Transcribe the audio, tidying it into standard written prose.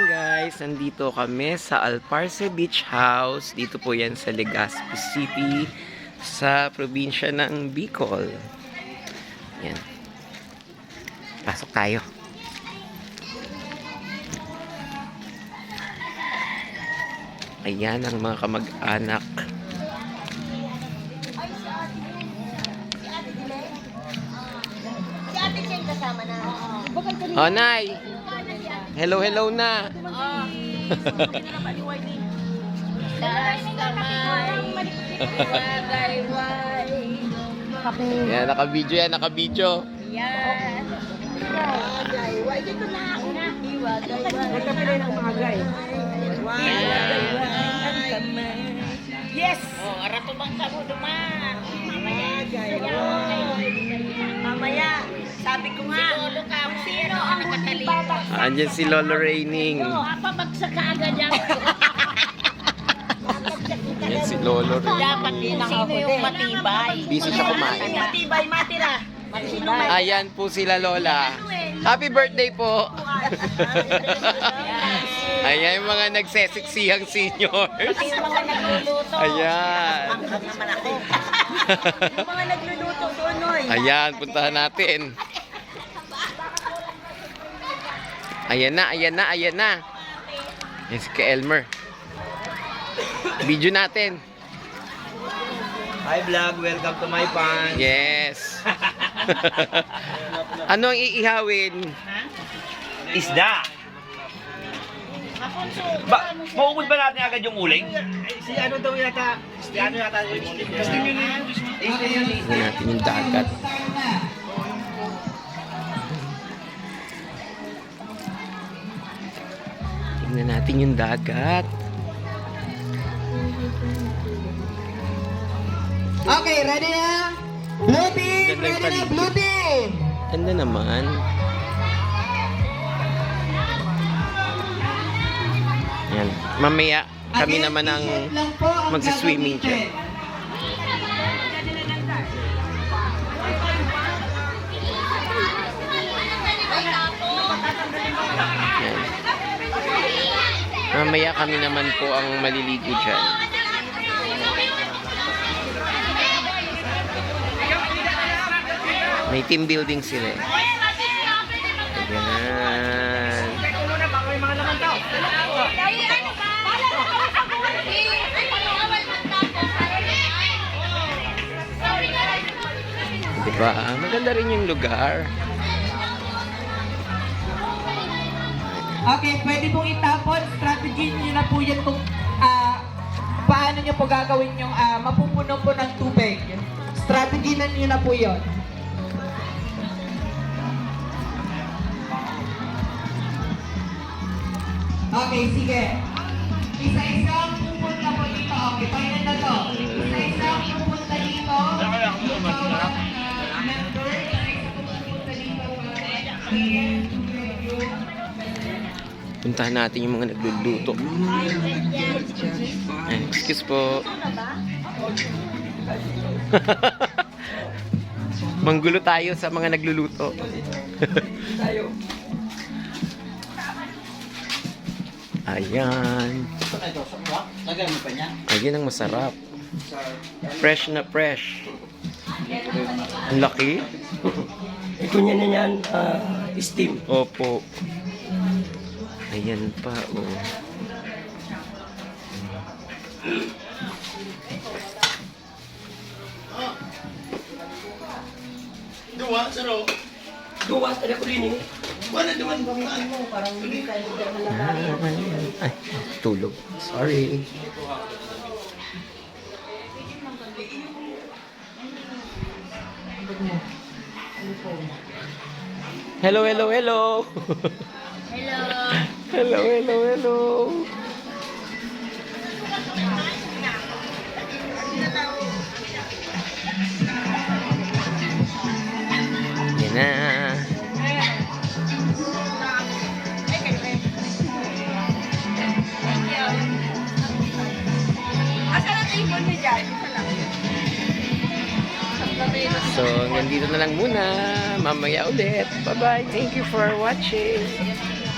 morning guys, nandito kami sa Alparse Beach House. Dito po yan sa Legazpi City, sa probinsya ng Bicol. Yan. Pasok tayo. Ayan ang mga kamag-anak. Si Ate Chen kasama na. Oh, Nay! Hello, hello na! Yan, naka-video yan, naka-video. Yan. Why dito na ako na? Nagkapilay ng mga gay. Yes! Oh, arato bang kamo duman? Mamaya, sabi ko nga, sino ang babagsak? Andyan si Lolo Raining. Papabagsak ka agad yan. Yan si Lolo Raining. Dapat din sino yung matibay. Busy siya kumain. Matibay, matira. Matibay. Ayan po sila Lola. Happy birthday po! Ayan yung mga nagsesiksihang seniors. Yung mga nagluluto. Ayan. Naman ako. Yung mga nagluluto doon, Noy. Ayan, puntahan natin. Ayan na, ayan na, ayan na. Yan si Ka-Elmer. Video natin. Hi vlog, welcome to my pants. Yes. Ano ang iihawin? Isda. Maubod ba natin agad yung uling? Si ano daw yata? Si ano yata? Tingnan natin yung dagat. Tingnan natin yung dagat. Okay, ready na? Blue team! Ganda yung Ready na, paligid. blue team! Ganda naman. Yan. Mamaya kami Again, naman ang t-shirt lang po ang magsiswimming gagamitin. dyan. Yan. Mamaya kami naman po ang maliligo dyan. May team building sila. Ayan. Diba? Maganda rin yung lugar. Okay, pwede pong itapon. Strategy nyo na po yan kung paano nyo po gagawin yung mapupuno po ng tubig. Strategy na nyo na po yun. Okay, sige. Isa-isang pupunta po dito. Okay, paano na to? Isa-isang pupunta dito. Member, isa-isang pupunta dito. Puntahan natin yung mga nagluluto. Excuse po. Manggulo tayo sa mga nagluluto. Ayan. Ayan ang masarap. Fresh na fresh. Ang laki. Ito niya na yan, steam. Opo. Ayan pa, oh. Duwas, ada ko rin eh. Ay, tulog. Sorry. Hello, hello, hello. Hello. Hello, hello, hello. Yan na. Asan ang table niya dyan? Isa lang. So, nandito na lang muna. Mamaya ulit. Bye-bye. Thank you for watching.